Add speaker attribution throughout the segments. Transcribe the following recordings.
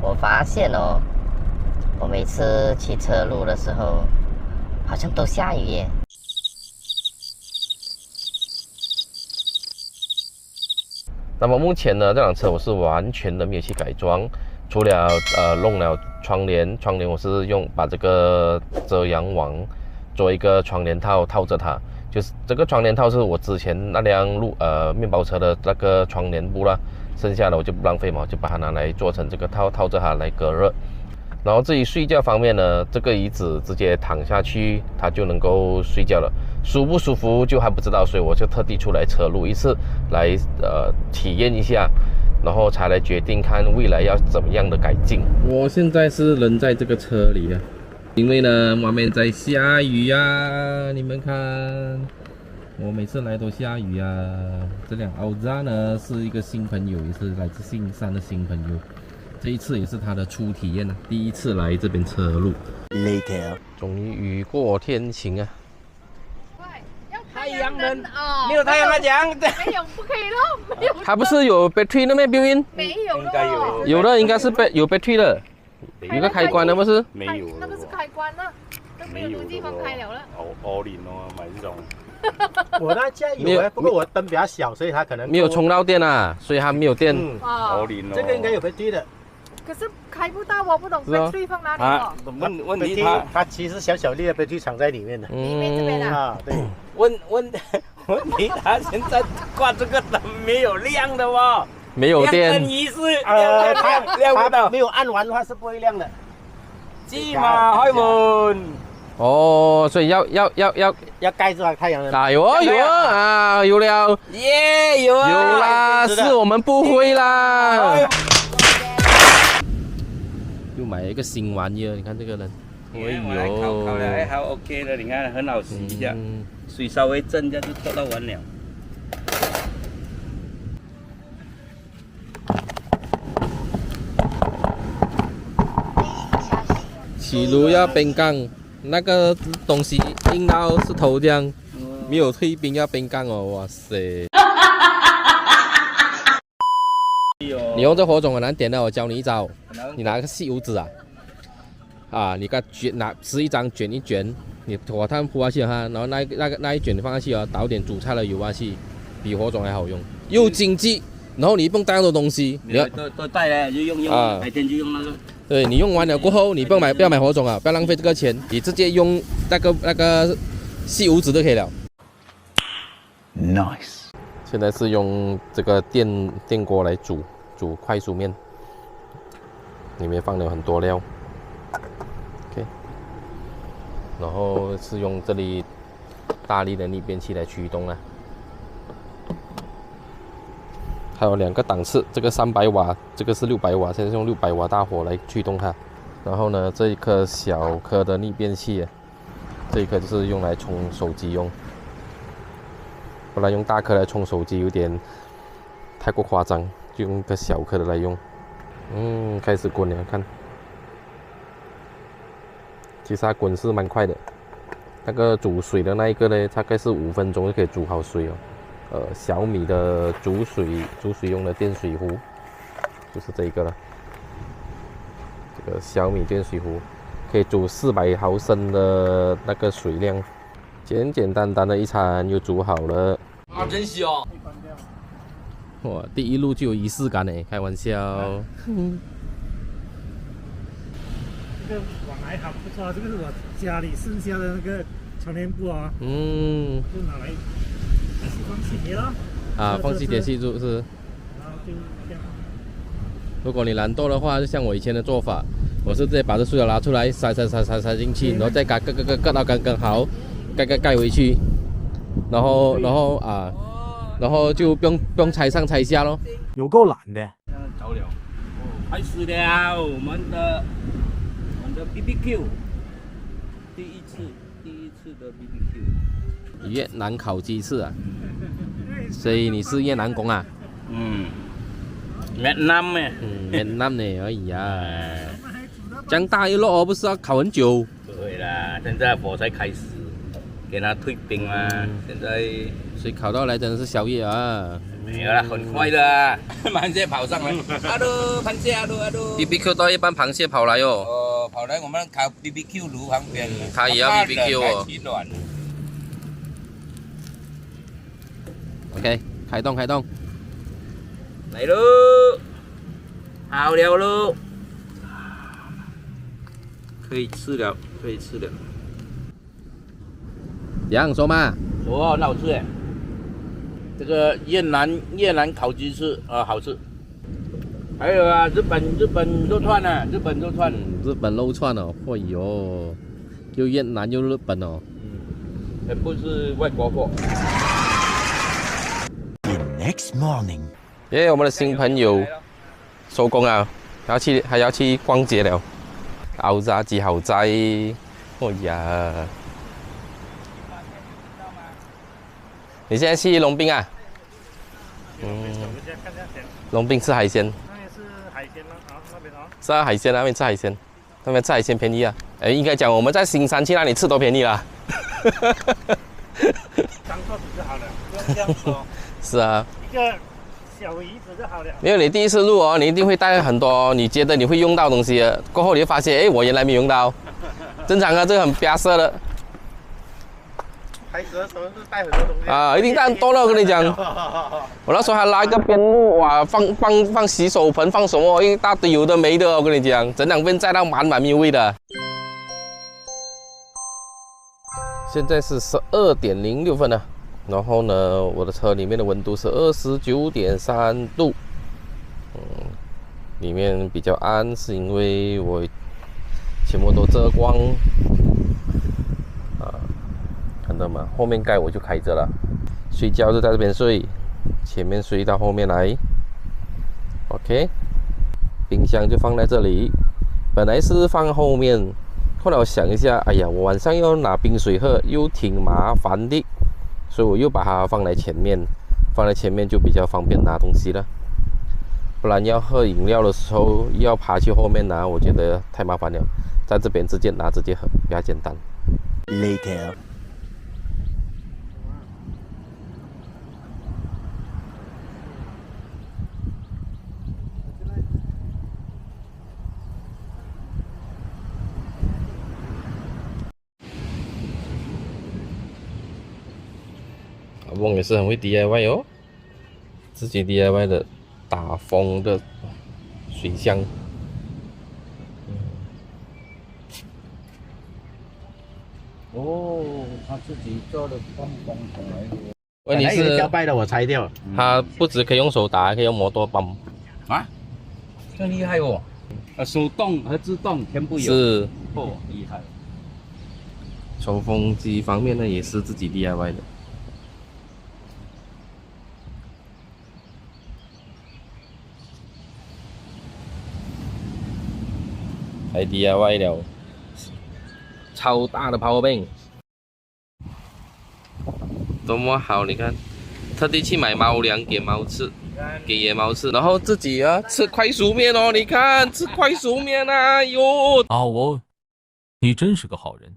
Speaker 1: 我发现哦，我每次骑车路的时候，好像都下雨耶。
Speaker 2: 那么目前呢，这辆车我是完全的没有去改装，除了弄了窗帘我是把这个遮阳网做一个窗帘套套着它，就是这个窗帘套是我之前那辆面包车的那个窗帘布啦，剩下的我就不浪费嘛，我就把它拿来做成这个套着它来隔热。然后至于睡觉方面呢，这个椅子直接躺下去它就能够睡觉了，舒不舒服就还不知道，所以我就特地出来车路一次来体验一下，然后才来决定看未来要怎么样的改进。我现在是人在这个车里啊，因为呢外面在下雨啊，你们看，我每次来都下雨啊。这辆奥扎呢是一个新朋友，也是来自信山的新朋友。这一次也是他的初体验啊，第一次来这边车路。Later， 终于雨过天晴啊！
Speaker 3: 太阳能哦，没有太阳能讲，没有不可以咯。
Speaker 2: 它不是有 battery 的吗？标音
Speaker 3: 没有，应
Speaker 4: 该有，
Speaker 2: 有的应该是有 battery 的，有个开关的不是？
Speaker 4: 没有，
Speaker 3: 那个是开关了，都没有地方开了了。
Speaker 4: all in 哦，买这种。
Speaker 5: 我那家有哎，不过我灯比较小，所以它可能
Speaker 2: 没有充到电啊，所以它没有电。
Speaker 4: all in 哦，
Speaker 5: 这个应该有 battery 的。
Speaker 3: 可是开不到，我不懂 battery 放哪里哦。
Speaker 4: 问题
Speaker 5: 它其实小粒的 battery 藏在里面的。
Speaker 3: 里面这边的
Speaker 5: 啊，对。
Speaker 4: 问题，它现在挂这个灯没有亮的哦，
Speaker 2: 没有电。
Speaker 4: 亮灯仪式它亮不到，
Speaker 5: 没有按完的话是不会亮的。
Speaker 4: 芝麻开门。
Speaker 2: 哦，所以要
Speaker 5: 盖住它太阳能。
Speaker 2: 啊有啊有了，
Speaker 4: 耶有啊
Speaker 2: 有啦，是我们不会啦。又买了一个新玩意儿，你看这个人，
Speaker 4: 哎呦，烤的还好 OK 的，你看很好洗一下，水稍微震一下就跳到完了。
Speaker 2: 起炉要冰缸，那个东西硬到是头这样，没有退冰要冰缸哦，哇塞！你用这火种很难点的，我教你一招，你拿个吸油纸啊，你撕一张卷一卷，你火炭铺下去哈，然后那一卷你放下去啊，倒点煮菜的油下去，比火种还好用，又经济，然后你不用带那么多东西，
Speaker 4: 你要都带了就用白天就用那个。
Speaker 2: 对你用完了过后，你不要买火种啊，不要浪费这个钱，你直接用那个吸油纸就可以了。
Speaker 4: Nice。
Speaker 2: 现在是用这个电锅来煮快熟面，里面放了很多料。OK， 然后是用这里大力的逆变器来驱动啊。还有2个档次，这个300瓦，这个是600瓦，现在用600瓦大火来驱动它。然后呢，这一颗小颗的逆变器，这一颗就是用来充手机用。本来用大颗来充手机有点太过夸张，就用个小颗的来用。开始滚了，看。其实它滚是蛮快的，那个煮水的那一个呢，大概是5分钟就可以煮好水哦。小米的煮水用的电水壶，就是这一个了。这个小米电水壶可以煮400毫升的那个水量，简简单单的一餐就煮好了。
Speaker 4: 啊，真香！
Speaker 2: 哇，第一路就有仪式感呢，开玩笑。
Speaker 5: 这个网还好不错，这个是我家里剩下的那个窗帘布啊。就拿来。放细铁了
Speaker 2: 啊，放细铁系住是。
Speaker 5: 然后就这样。
Speaker 2: 如果你懒惰的话，就像我以前的做法，我是直接把这塑料拿出来，塞进去，然后再割到刚刚好，盖回去，然后就不用拆上拆下咯。
Speaker 5: 有够懒的。
Speaker 4: 着了，开始了我们的 BBQ， 第一次的 BBQ。
Speaker 2: 越南烤鸡翅啊，所以你是越南工啊？
Speaker 4: 越南哎，
Speaker 2: 越南呢？哎呀，这样大一摞不是要烤很久？
Speaker 4: 对啦，现在火才开始，给它退冰嘛，现在
Speaker 2: 所以烤到来真的是宵夜啊。
Speaker 4: 没有啦，很快的啊，螃蟹跑上来，阿鲁螃蟹，阿鲁。
Speaker 2: BBQ 到一般螃蟹跑来哦。
Speaker 4: 跑来我们烤 BBQ 炉旁边。
Speaker 2: 它也要 BBQ 哦。OK， 开动。
Speaker 4: 来喽，好了喽，可以吃了。
Speaker 2: 杨说嘛？
Speaker 4: 哦，很好吃哎。这个越南烤鸡翅好吃。还有啊，日本肉串啊，日本肉串。
Speaker 2: 日本肉串哦，哎呦，又越南又日本哦。
Speaker 4: 全部是外国货。
Speaker 6: The next morning，
Speaker 2: 耶，我们的新朋友收工啊，还要去逛街了。牛杂至豪宅，哎呀！你现在去龙滨啊？龙滨吃海鲜。
Speaker 5: 那边是海鲜吗？啊，那边啊。
Speaker 2: 是啊，海鲜那边吃海鲜，那边吃海鲜便宜啊。应该讲我们在新山去那里吃都便宜啦。
Speaker 5: 当做只就好了，不用这样说。
Speaker 2: 是啊。
Speaker 5: 一个小鱼子就好了。
Speaker 2: 没有你第一次录哦，你一定会带很多你觉得你会用到的东西的，过后你会发现，哎，我原来没用到。正常啊，这个很巴适的。
Speaker 5: 开始的时候是带很多东西
Speaker 2: 啊，一定带很多了，我跟你讲。我那时候还拉一个边路，哇，放洗手盆，放什么一大堆有的没的，我跟你讲，整两边载到满没味的。现在是12:06分了，然后呢，我的车里面的温度是29.3度，里面比较暗，是因为我全部都遮光。看到吗？后面盖我就开着了，睡觉就在这边睡，前面睡到后面来。OK， 冰箱就放在这里，本来是放后面，后来我想一下，哎呀，我晚上要拿冰水喝又挺麻烦的，所以我又把它放在前面，就比较方便拿东西了。不然要喝饮料的时候要爬去后面拿，我觉得太麻烦了，在这边直接拿直接喝比较简单。
Speaker 6: Later。
Speaker 2: 阿翁也是很会 DIY 哦，自己 DIY 的打风的水箱。
Speaker 4: 哦，他自己做的棒棒桶来的。
Speaker 2: 问题是
Speaker 7: 胶带的我拆掉，
Speaker 2: 它不止可以用手打，还可以用摩托泵。
Speaker 4: 啊，这厉害哦！手动和自动全部有。
Speaker 2: 是
Speaker 4: 哦，厉害。
Speaker 2: 抽风机方面呢，也是自己 DIY 的。还 DIY 了超大的 power bank， 多么好！你看，特地去买猫粮给猫吃，给野猫吃，然后自己啊吃快熟面哦，你看吃快熟面啊，哟！
Speaker 8: 好哦，你真是个好人。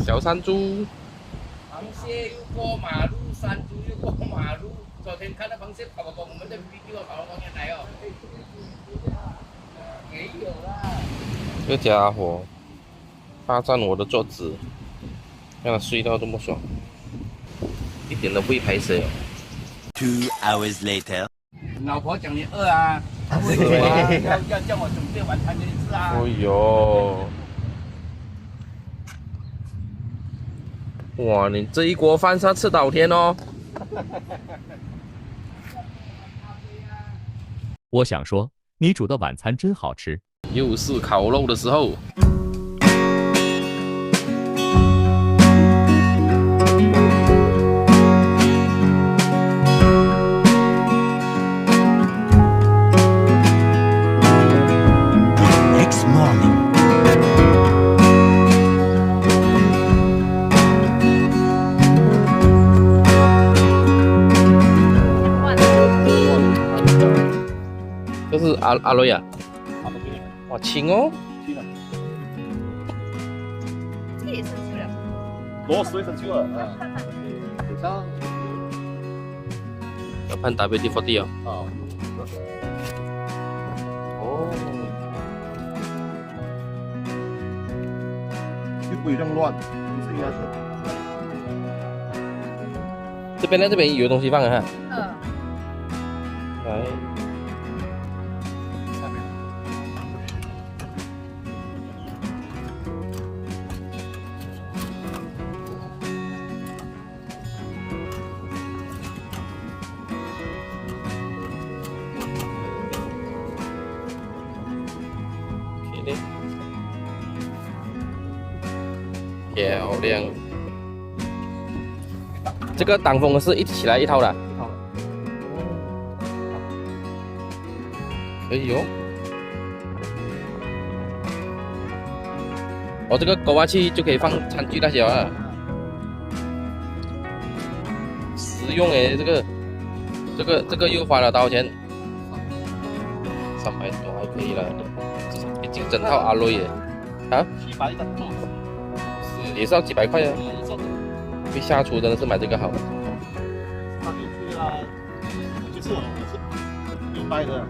Speaker 2: 小山猪。
Speaker 4: 螃蟹又过马路，山猪又过马路。昨天看到螃蟹跑过我们的 BBQ 跑到旁边来哦。没有啦。
Speaker 2: 这个家伙霸占我的桌子，让他睡到这么爽，一点都不会排斥哦。
Speaker 6: 2 hours later。
Speaker 4: 老婆讲你饿啊，为什么要叫我准备晚餐给你吃啊？
Speaker 2: 哎呦！哇，你这一锅饭是要吃倒天哦！
Speaker 8: 我想说，你煮的晚餐真好吃。
Speaker 2: 又是烤肉的时候。
Speaker 6: Next morning。
Speaker 2: 这是阿瑞啊，哇轻哦，
Speaker 7: 攞水分少啊。
Speaker 2: 要判 WD-40 哦。
Speaker 7: 哦。
Speaker 2: 哦。
Speaker 7: 就不会这样乱，就是应该是。
Speaker 2: 这边呢，这边有东西放啊哈。来。漂亮，这个挡风是一起来一套的，可以哦。哦，这个勾下去就可以放餐具那些啊，实用诶，这个又花了多少钱？300多还可以了，已经整套阿瑞耶，啊？700的做。也是要几百块啊！被下厨真的是买这个好。
Speaker 7: 它就对啊，就是明白的。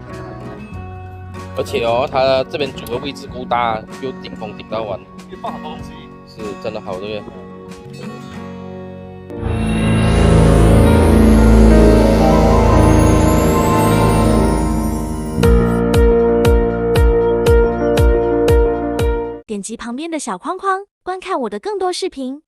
Speaker 2: 而且哦，它这边煮的位置够大，又顶风顶到完，
Speaker 7: 可以放很多东西。
Speaker 2: 是真的好这个。
Speaker 9: 点击旁边的小框框，观看我的更多视频。